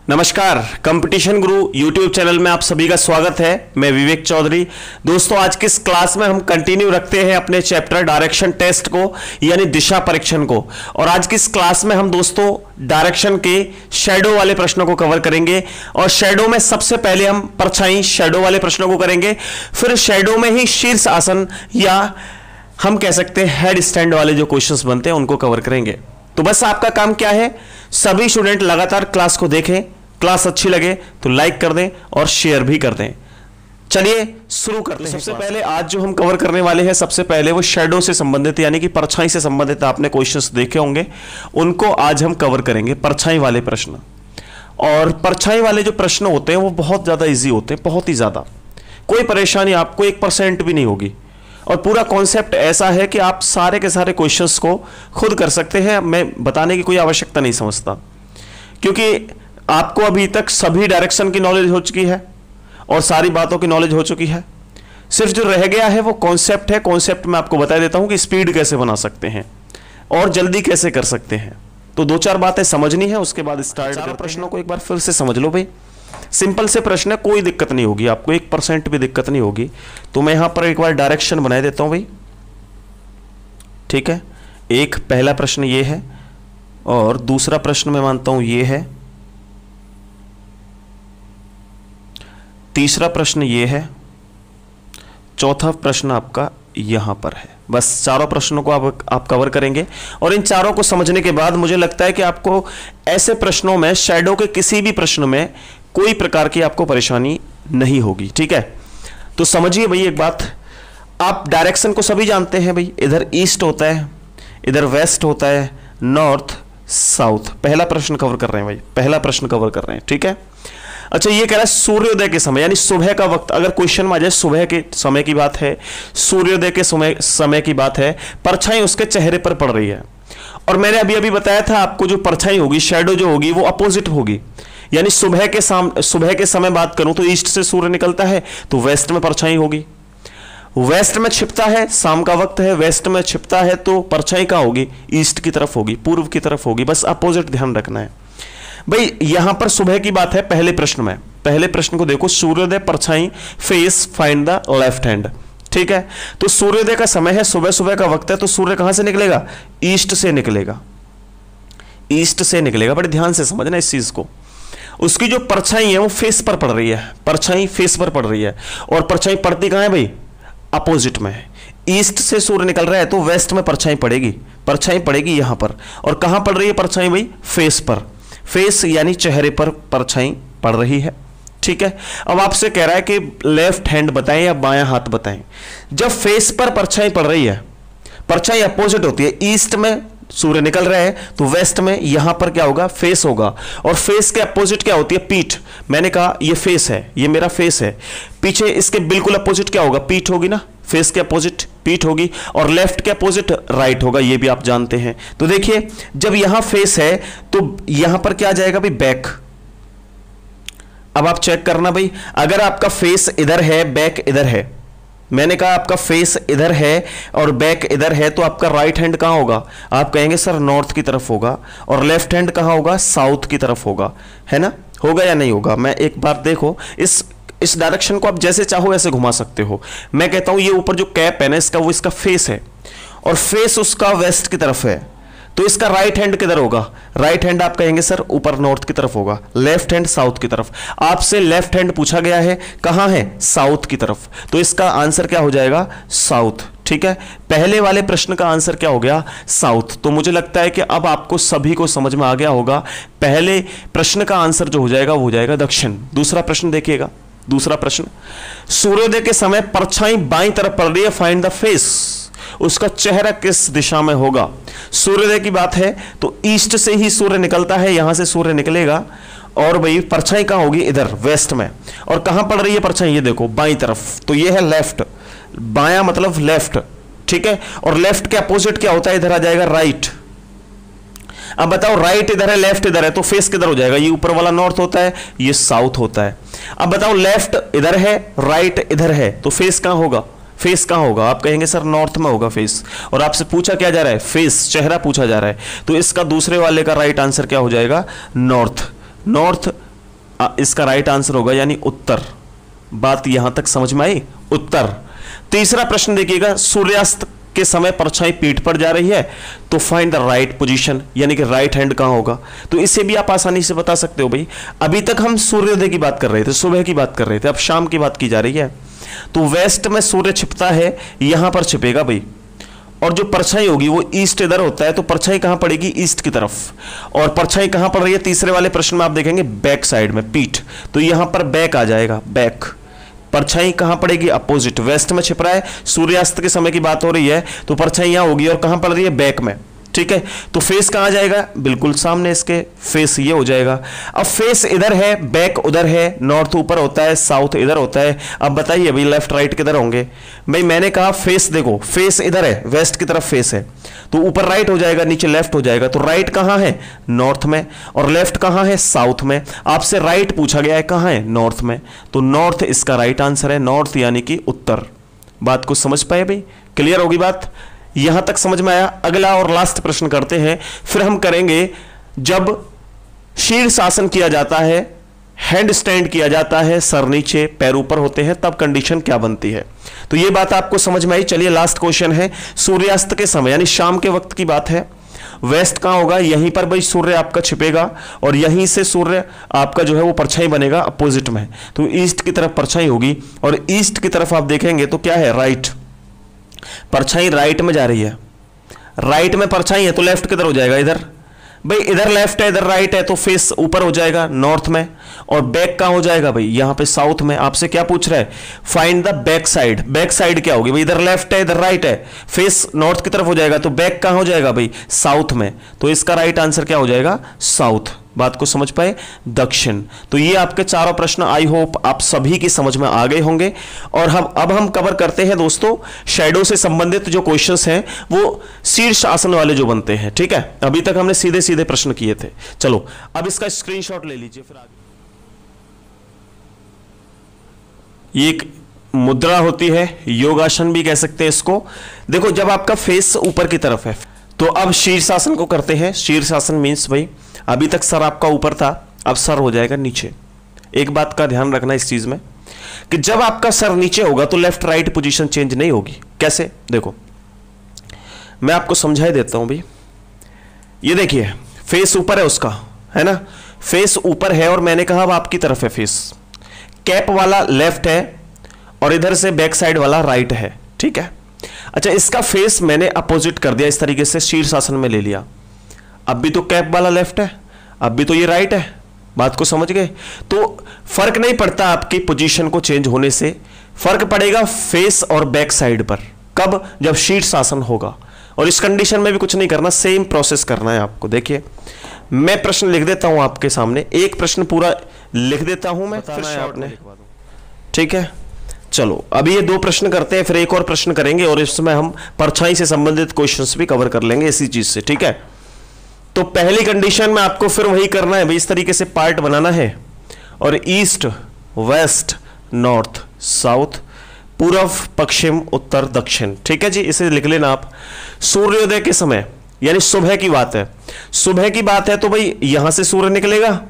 नमस्कार, कंपटीशन गुरु YouTube channel में आप सभी का स्वागत है। मैं विवेक चौधरी। दोस्तों, आज की इस क्लास में हम कंटिन्यू रखते हैं अपने चैप्टर डायरेक्शन टेस्ट को, यानी दिशा परीक्षण को। और आज की इस क्लास में हम दोस्तों डायरेक्शन के शैडो वाले प्रश्नों को कवर करेंगे। और शैडो में सबसे पहले हम परछाई शैडो वाले प्रश्नों को करेंगे, फिर शैडो में ही शीर्ष आसन या हम कह सकते हैं हेड स्टैंड वाले जो क्वेश्चंस बनते हैं उनको कवर करेंगे। तो बस आपका काम क्या है, सभी स्टूडेंट लगातार क्लास को देखें, क्लास अच्छी लगे तो लाइक कर दें और शेयर भी कर दें। चलिए शुरू करते हैं। सबसे पहले आज जो हम कवर करने वाले हैं, सबसे पहले वो शैडो से संबंधित यानी कि परछाई से संबंधित आपने क्वेश्चंस देखे होंगे, उनको आज हम कवर करेंगे, परछाई वाले प्रश्न। और परछाई वाले जो प्रश्न होते हैं वो बहुत ज्यादा इजी होते हैं, बहुत ही ज्यादा। कोई परेशानी आपको 1% भी नहीं होगी। और पूरा कॉन्सेप्ट ऐसा है कि आप सारे के सारे क्वेश्चंस को खुद कर सकते हैं। मैं बताने की कोई आवश्यकता नहीं समझता, क्योंकि आपको अभी तक सभी डायरेक्शन की नॉलेज हो चुकी है और सारी बातों की नॉलेज हो चुकी है। सिर्फ जो रह गया है वो कॉन्सेप्ट है। कॉन्सेप्ट में आपको बता देता हूं कि स्पीड कैसे बना सकते हैं और जल्दी कैसे कर सकते हैं। तो दो चार बातें समझनी है, उसके बाद स्टार्ट करते हैं। प्रश्नों को एक बार फिर से समझ लो भाई। सिंपल से प्रश्न है, कोई दिक्कत नहीं होगी आपको, 1% भी दिक्कत नहीं होगी। तो मैं यहां पर एक बार डायरेक्शन बना देता हूं भाई, ठीक है। एक पहला प्रश्न ये है और दूसरा प्रश्न मैं मानता हूं ये है, तीसरा प्रश्न ये है, चौथा प्रश्न आपका यहां पर है। बस चारों प्रश्नों को आप कवर करेंगे। और इन चारों को समझने के बाद मुझे लगता है कि आपको ऐसे प्रश्नों में, शैडो के किसी भी प्रश्न में कोई प्रकार की आपको परेशानी नहीं होगी, ठीक है। तो समझिए भाई एक बात, आप डायरेक्शन को सभी जानते हैं भाई। इधर ईस्ट होता है, इधर वेस्ट होता है, नॉर्थ साउथ। पहला प्रश्न कवर कर रहे हैं भाई, पहला प्रश्न कवर कर रहे हैं, ठीक है। अच्छा, ये कह रहा है सूर्योदय के समय, यानी सुबह का वक्त। अगर क्वेश्चन में आ जाए सुबह के समय की बात है, सूर्योदय के समय की बात है, परछाई उसके चेहरे पर पड़ रही है। और मैंने अभी अभी बताया था आपको, जो परछाई होगी, शैडो जो होगी, वो अपोजिट होगी। यानी सुबह के समय बात करूं तो ईस्ट से सूर्य निकलता है तो वेस्ट में परछाई होगी। वेस्ट में छिपता है, शाम का वक्त है, वेस्ट में छिपता है तो परछाई कहां होगी? ईस्ट की तरफ होगी, पूर्व की तरफ होगी। बस अपोजिट ध्यान रखना है भाई। यहां पर सुबह की बात है पहले प्रश्न में। पहले प्रश्न को देखो, सूर्योदय परछाई face find the left hand, ठीक है। तो सूर्योदय का समय है, सुबह सुबह का वक्त है, तो सूर्य कहां से निकलेगा? ईस्ट से निकलेगा, ईस्ट से निकलेगा। बड़े ध्यान से समझना इस चीज को। उसकी जो परछाई है वो फेस पर पड़ रही है, परछाई फेस पर पड़ रही है। और परछाई पड़ती कहां है भाई? अपोजिट में है। ईस्ट से सूर्य निकल रहा है तो वेस्ट में परछाई पड़ेगी, परछाई पड़ेगी यहां पर। और कहां पड़ रही है परछाई भाई? फेस पर। फेस यानी चेहरे पर परछाई पड़ रही है, ठीक है। अब आपसे कह रहा है कि लेफ्ट हैंड बताएं या बायां हाथ बताएं। जब फेस पर परछाई पड़ रही है, परछाई अपोजिट होती है। ईस्ट में सूर्य निकल रहा है तो वेस्ट में यहां पर क्या होगा? फेस होगा। और फेस के अपोजिट क्या होती है? पीठ। मैंने कहा ये फेस है, ये मेरा फेस है, पीछे इसके बिल्कुल अपोजिट क्या होगा? पीठ होगी ना। फेस के अपोजिट पीठ होगी और लेफ्ट के अपोजिट राइट होगा, ये भी आप जानते हैं। तो देखिए, जब यहां फेस है तो यहां पर क्या आ जाएगा भाई? बैक। अब आप चेक करना भाई, अगर आपका फेस इधर है, बैक इधर है, मैंने कहा आपका फेस इधर है और बैक इधर है, तो आपका राइट हैंड कहां होगा? आप कहेंगे सर नॉर्थ की तरफ होगा। और लेफ्ट हैंड कहां होगा? साउथ की तरफ होगा, है ना। होगा या नहीं होगा? मैं एक बार देखो, इस डायरेक्शन को आप जैसे चाहो वैसे घुमा सकते हो। मैं कहता हूं ये ऊपर जो कैप है ना इसका, वो इसका फेस है और फेस उसका वेस्ट की तरफ है, तो इसका राइट हैंड किधर होगा? राइट हैंड आप कहेंगे सर ऊपर नॉर्थ की तरफ होगा, लेफ्ट हैंड साउथ की तरफ। आपसे लेफ्ट हैंड पूछा गया है, कहां है? साउथ की तरफ, तो इसका आंसर क्या हो जाएगा? साउथ, ठीक है। पहले वाले प्रश्न का आंसर क्या हो गया? साउथ। तो मुझे लगता है कि अब आपको सभी को समझ में आ गया होगा, पहले प्रश्न का आंसर जो हो जाएगा वो हो जाएगा दक्षिण। दूसरा प्रश्न देखिएगा, दूसरा प्रश्न, सूर्योदय के समय परछाई बाईं तरफ पड़ रही है, फाइंड द फेस। उसका चेहरा किस दिशा में होगा? सूर्योदय की बात है तो ईस्ट से ही सूर्य निकलता है, यहां से सूर्य निकलेगा और भाई परछाई कहां होगी? इधर वेस्ट में। और कहां पड़ रही है परछाई? ये देखो बाईं तरफ, तो ये है लेफ्ट। बायां मतलब लेफ्ट, ठीक है। और लेफ्ट के अपोजिट क्या होता है? इधर आ जाएगा राइट। अब बताओ, राइट इधर है, लेफ्ट इधर है, तो फेस किधर हो जाएगा? ये ऊपर वाला नॉर्थ होता है, ये साउथ होता है। अब बताओ, लेफ्ट इधर है, राइट इधर है, तो फेस कहां होगा? फेस कहां होगा? आप कहेंगे सर नॉर्थ में होगा फेस। और आपसे पूछा क्या जा रहा है? फेस, चेहरा पूछा जा रहा है। तो इसका दूसरे वाले का राइट आंसर क्या हो जाएगा? नॉर्थ। नॉर्थ इसका राइट आंसर होगा यानी उत्तर। बात यहां तक समझ में आई? उत्तर। तीसरा प्रश्न देखिएगा, सूर्यास्त के समय परछाई पीठ पर जा रही है तो फाइंड द राइट पोजीशन, यानी कि राइट हैंड कहां होगा। तो इसे भी आप आसानी से बता सकते हो भाई। अभी तक हम सूर्योदय की बात कर रहे थे, सुबह की बात कर रहे थे, अब शाम की बात की जा रही है। तो वेस्ट में सूर्य छिपता है, यहां पर छिपेगा भाई, और जो परछाई होगी वो ईस्ट इधर होता है, तो परछाई कहां पड़ेगी? ईस्ट की तरफ। और परछाई कहां पड़ रही है? तीसरे वाले प्रश्न में आप देखेंगे बैक साइड में, पीठ, तो यहां पर बैक आ जाएगा, बैक। परछाई कहां पड़ेगी? अपोजिट, वेस्ट में छिप रहा है, सूर्यास्त के समय की बात हो रही है, तो परछाई यहां होगी और कहां पड़ रही है? बैक में। ठीक है, तो फेस कहां जाएगा? बिल्कुल सामने इसके, फेस ये हो जाएगा। अब फेस इधर है, बैक उधर है, नॉर्थ ऊपर होता है, साउथ इधर होता है। अब बताइए भाई लेफ्ट राइट किधर होंगे? भाई मैंने कहा फेस, देखो फेस इधर है, वेस्ट की तरफ फेस है, तो ऊपर राइट हो जाएगा, नीचे लेफ्ट हो जाएगा। तो राइट कहां है? नॉर्थ में। और लेफ्ट कहां है? साउथ में। आपसे राइट पूछा गया है, कहां है? नॉर्थ में। तो नॉर्थ इसका राइट आंसर है, नॉर्थ यानी कि उत्तर। बात को समझ पाए भाई? क्लियर होगी बात? यहां तक समझ में आया? अगला और लास्ट प्रश्न करते हैं, फिर हम करेंगे जब शीर्षासन किया जाता है, हैंड स्टैंड किया जाता है, सर नीचे पैर ऊपर होते हैं, तब कंडीशन क्या बनती है। तो ये बात आपको समझ में आई? चलिए लास्ट क्वेश्चन है, सूर्यास्त के समय यानी शाम के वक्त की बात है, वेस्ट कहां होगा? यहीं पर भाई सूर्य आपका छिपेगा और यहीं से सूर्य आपका जो है वो परछाई बनेगा अपोजिट में, तो ईस्ट की तरफ परछाई होगी। और ईस्ट की तरफ आप देखेंगे तो क्या है? राइट। परछाई राइट में जा रही है, राइट में परछाई है तो लेफ्ट किधर हो जाएगा? इधर। भाई इधर लेफ्ट है, इधर राइट है, तो फेस ऊपर हो जाएगा नॉर्थ में। और बैक कहां हो जाएगा भाई? यहां पे साउथ में। आपसे क्या पूछ रहा है? Find the back side. Back side क्या होगी भाई? इधर लेफ्ट है, इधर राइट है, फेस नॉर्थ की तरफ हो जाएगा, तो बैक कहां हो जाएगा भाई? साउथ में। तो इसका राइट आंसर क्या हो जाएगा? साउथ। बात को समझ पाए? दक्षिण। तो ये आपके चारों प्रश्न आई होप आप सभी की समझ में आ गए होंगे। और अब हम कवर करते हैं दोस्तों शैडो से संबंधित जो क्वेश्चंस हैं वो शीर्षासन वाले जो बनते हैं। ठीक है, अभी तक हमने सीधे सीधे प्रश्न किए थे। चलो अब इसका स्क्रीनशॉट ले लीजिए, फिर आगे। ये एक मुद्रा होती है, योगासन भी कह सकते हैं इसको। देखो जब आपका फेस ऊपर की तरफ है तो अब शीर्षासन को करते हैं। शीर्षासन मीन्स भाई अभी तक सर आपका ऊपर था, अब सर हो जाएगा नीचे। एक बात का ध्यान रखना इस चीज में कि जब आपका सर नीचे होगा तो लेफ्ट राइट पोजीशन चेंज नहीं होगी। कैसे? देखो मैं आपको समझा ही देता हूं भाई। ये देखिए फेस ऊपर है उसका, है ना, फेस ऊपर है और मैंने कहा अब आपकी तरफ है फेस। कैप वाला लेफ्ट है और इधर से बैक साइड वाला राइट है। ठीक है, अच्छा इसका फेस मैंने अपोजिट कर दिया, इस तरीके से शीर्षासन में ले लिया। अब भी तो कैप वाला लेफ्ट है, अब भी तो ये राइट है। बात को समझ गए? तो फर्क नहीं पड़ता आपकी पोजीशन को चेंज होने से, फर्क पड़ेगा फेस और बैक साइड पर। कब? जब शीर्षासन होगा। और इस कंडीशन में भी कुछ नहीं करना, सेम प्रोसेस करना है आपको। देखिए मैं प्रश्न लिख देता हूं आपके सामने, एक प्रश्न पूरा लिख देता हूं मैं, फिर शॉर्ट में। ठीक है, चलो अभी ये दो प्रश्न करते हैं, फिर एक और प्रश्न करेंगे और इसमें हम परछाई से संबंधित क्वेश्चंस भी कवर कर लेंगे इसी चीज से। ठीक है, तो पहली कंडीशन में आपको फिर वही करना है भाई, इस तरीके से पार्ट बनाना है और ईस्ट वेस्ट नॉर्थ साउथ, पूर्व पश्चिम उत्तर दक्षिण। ठीक है जी, इसे लिख लेना आप। सूर्योदय के समय यानी सुबह की बात है, सुबह की बात है तो भाई यहां से सूर्य निकलेगा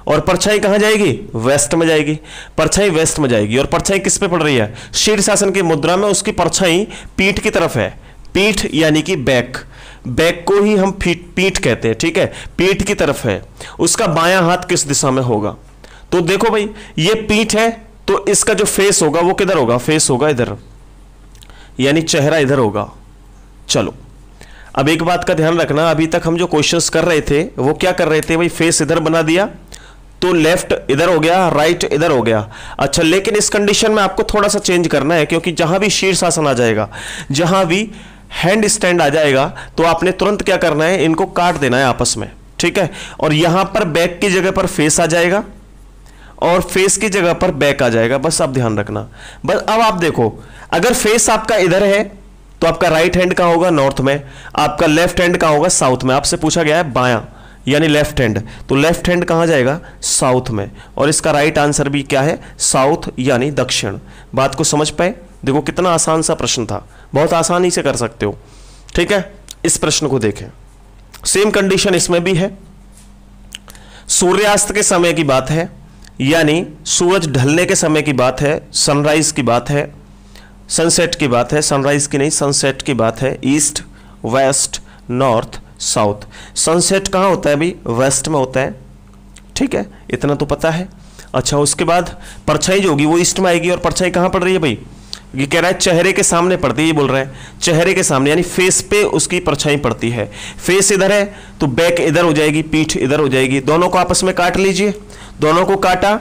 और परछाई कहां जाएगी? वेस्ट में जाएगी। परछाई वेस्ट में जाएगी और परछाई किस पे पड़ रही है? शीर्षासन की मुद्रा में उसकी परछाई पीठ की तरफ है। पीठ यानी कि बैक, बैक को ही हम पीठ कहते हैं। ठीक है, पीठ की तरफ है, उसका बायां हाथ किस दिशा में होगा? तो देखो भाई ये पीठ है तो इसका जो फेस होगा वो किधर होगा? फेस होगा इधर, यानी चेहरा इधर होगा। चलो अब एक बात का ध्यान रखना, अभी तक हम जो क्वेश्चंस कर रहे थे वो क्या कर रहे थे भाई? फेस इधर बना दिया तो लेफ्ट इधर हो गया, राइट इधर हो गया। अच्छा लेकिन इस कंडीशन में आपको थोड़ा सा चेंज करना है, क्योंकि जहां भी शीर्षासन आ जाएगा, जहां भी हैंड स्टैंड आ जाएगा तो आपने तुरंत क्या करना है? इनको काट देना है आपस में। ठीक है, और यहां पर बैक की जगह पर फेस आ जाएगा और फेस की जगह पर बैक आ जाएगा, बस आप ध्यान रखना। बस अब आप देखो, अगर फेस आपका इधर है तो आपका राइट हैंड कहां होगा? नॉर्थ में। आपका लेफ्ट हैंड कहां होगा? साउथ में। आपसे पूछा गया है बायां यानी लेफ्ट हैंड, तो लेफ्ट हैंड कहां जाएगा? साउथ में। और इसका राइट आंसर भी क्या है? साउथ यानी दक्षिण। बात को समझ पाए? देखो कितना आसान सा प्रश्न था, बहुत आसानी से कर सकते हो। ठीक है, इस प्रश्न को देखें, सेम कंडीशन इसमें भी है। सूर्यास्त के समय की बात है, यानी सूरज ढलने के समय की बात है, सनराइज की बात है, सनसेट की बात है, सनराइज की नहीं सनसेट की बात है। East, west, north, south. Sunset कहाँ होता है भाई? वेस्ट में होता है, ठीक है, इतना तो पता है। अच्छा, उसके बाद परछाई जो होगी वो ईस्ट में आएगी, और परछाई कहाँ पड़ रही है भाई? ये कह रहा है चेहरे के सामने पड़ती है, ये बोल रहे हैं चेहरे के सामने, यानी फेस पे उसकी परछाई पड़ती है। फेस इधर है तो बैक इधर हो जाएगी, पीठ इधर हो जाएगी। दोनों को आपस में काट लीजिए, दोनों को काटा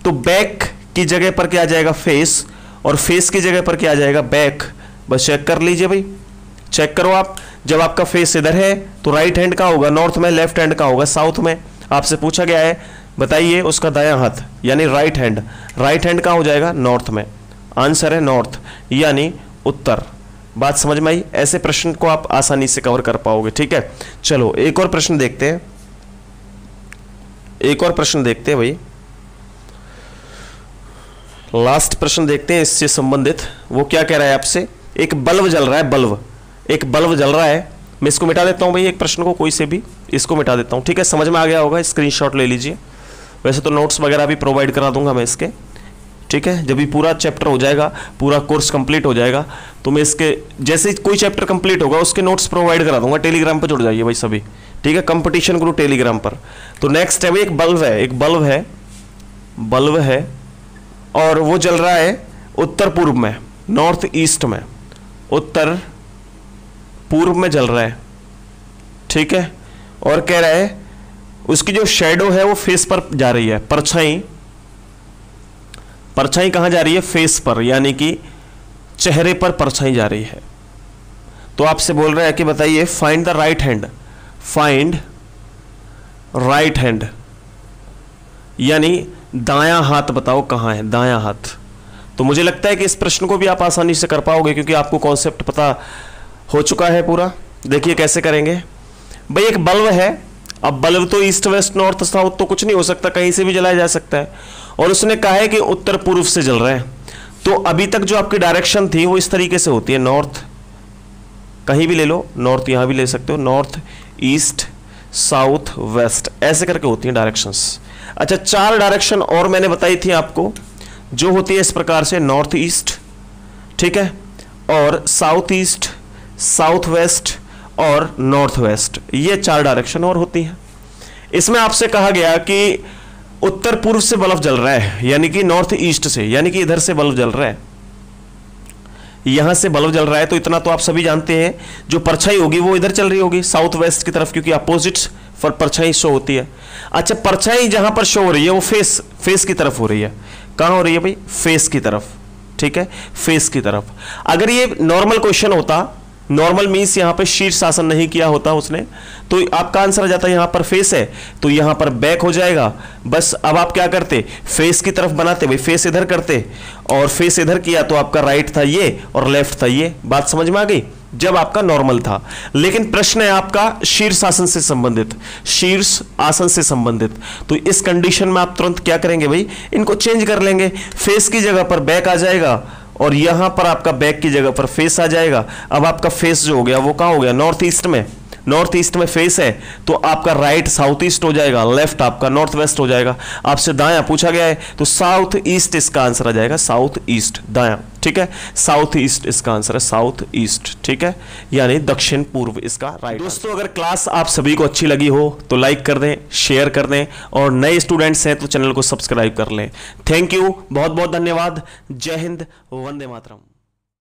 तो बैक की जगह पर क्या आ जाएगा? फेस, और फेस की जगह पर क्या आ जाएगा? बैक। बस चेक कर लीजिए भाई, चेक करो आप। जब आपका फेस इधर है तो राइट हैंड का होगा नॉर्थ में, लेफ्ट हैंड का होगा साउथ में। आपसे पूछा गया है बताइए उसका दायां हाथ यानी राइट हैंड, राइट हैंड कहाँ हो जाएगा? नॉर्थ में। आंसर है नॉर्थ यानी उत्तर। बात समझ में आई? ऐसे प्रश्न को आप आसानी से कवर कर पाओगे, ठीक है। चलो एक और प्रश्न देखते हैं, एक और प्रश्न देखते हैं भाई, लास्ट प्रश्न देखते हैं इससे संबंधित। वो क्या कह रहा है आपसे? एक बल्ब जल रहा है, बल्ब, एक बल्ब जल रहा है। मैं इसको मिटा देता हूं भाई, एक प्रश्न को कोई से भी इसको मिटा देता हूं, ठीक है। समझ में आ गया होगा, स्क्रीनशॉट ले लीजिए। वैसे तो नोट्स वगैरह भी प्रोवाइड करा दूंगा मैं इसके, ठीक है। जब भी पूरा चैप्टर हो जाएगा, पूरा कोर्स कंप्लीट हो जाएगा, तो मैं इसके जैसे कोई चैप्टर कंप्लीट होगा उसके नोट्स प्रोवाइड करा दूंगा। टेलीग्राम पर जुड़ जाइए भाई सभी, ठीक है, कंपटीशन गुरु टेलीग्राम पर। तो नेक्स्ट है भाई, एक बल्ब है, एक बल्ब है, बल्ब है और वो जल रहा है उत्तर पूर्व में, नॉर्थ ईस्ट में, उत्तर पूर्व में जल रहा है, ठीक है। और कह रहा है उसकी जो शेडो है वो फेस पर जा रही है, परछाई, परछाई कहां जा रही है? फेस पर, यानी कि चेहरे पर परछाई जा रही है। तो आपसे बोल रहा है कि बताइए find the right hand, find right hand यानी दायां हाथ बताओ कहां है, दायां हाथ। तो मुझे लगता है कि इस प्रश्न को भी आप आसानी से कर पाओगे क्योंकि आपको कॉन्सेप्ट पता हो चुका है पूरा। देखिए कैसे करेंगे भाई, एक बल्ब है, अब बल्ब तो ईस्ट वेस्ट नॉर्थ साउथ तो कुछ नहीं हो सकता, कहीं से भी जलाया जा सकता है, और उसने कहा है कि उत्तर पूर्व से जल रहा है। तो अभी तक जो आपकी डायरेक्शन थी वो इस तरीके से होती है, नॉर्थ, कहीं भी ले लो, नॉर्थ यहां भी ले सकते हो, नॉर्थ, ईस्ट, साउथ, वेस्ट, ऐसे करके होती हैं डायरेक्शंस। अच्छा, चार डायरेक्शन और मैंने बताई थी आपको, जो होती है इस प्रकार से, नॉर्थ ईस्ट, ठीक है, और साउथ ईस्ट, साउथ वेस्ट और नॉर्थ वेस्ट, ये चार डायरेक्शन और होती हैं। इसमें आपसे कहा गया कि उत्तर पूर्व से बल्ब जल रहा है, यानी कि नॉर्थ ईस्ट से, यानी कि इधर से बल्ब जल रहा है, यहां से बल्ब जल रहा है। तो इतना तो आप सभी जानते हैं, जो परछाई होगी वो इधर चल रही होगी, साउथ वेस्ट की तरफ, क्योंकि अपोजिट पर परछाई शो होती है। अच्छा, परछाई जहां पर शो हो रही है वो फेस की तरफ हो रही है। कहां हो रही है भाई? फेस की तरफ, ठीक है, फेस की तरफ। अगर ये नॉर्मल क्वेश्चन होता, नॉर्मल मीन्स यहां पे शीर्षासन नहीं किया होता उसने, तो आपका आंसर आ जाता है यहां पर फेस है तो यहां पर बैक हो जाएगा। बस अब आप क्या करते? फेस की तरफ बनाते, भाई फेस इधर करते, और फेस इधर किया तो आपका राइट था ये और लेफ्ट था ये। बात समझ में आ गई? जब आपका नॉर्मल था। लेकिन प्रश्न है आपका शीर्षासन से संबंधित, शीर्ष आसन से संबंधित, तो इस कंडीशन में आप तुरंत क्या करेंगे भाई? इनको चेंज कर लेंगे, फेस की जगह पर बैक आ जाएगा और यहां पर आपका बैक की जगह पर फेस आ जाएगा। अब आपका फेस जो हो गया वो कहां हो गया? नॉर्थ ईस्ट में, नॉर्थ ईस्ट में फेस है तो आपका राइट साउथ ईस्ट हो जाएगा, लेफ्ट आपका नॉर्थ वेस्ट हो जाएगा। आपसे दायां पूछा गया है तो साउथ ईस्ट इसका आंसर आ जाएगा, साउथ ईस्ट, दायां, ठीक है, साउथ ईस्ट इसका आंसर है, साउथ ईस्ट, ठीक है, यानी दक्षिण पूर्व इसका राइट। दोस्तों, अगर क्लास आप सभी को अच्छी लगी हो तो लाइक कर दें, शेयर कर दें, और नए स्टूडेंट्स हैं तो चैनल को सब्सक्राइब कर लें। थैंक यू, बहुत बहुत धन्यवाद। जय हिंद, वंदे मातरम।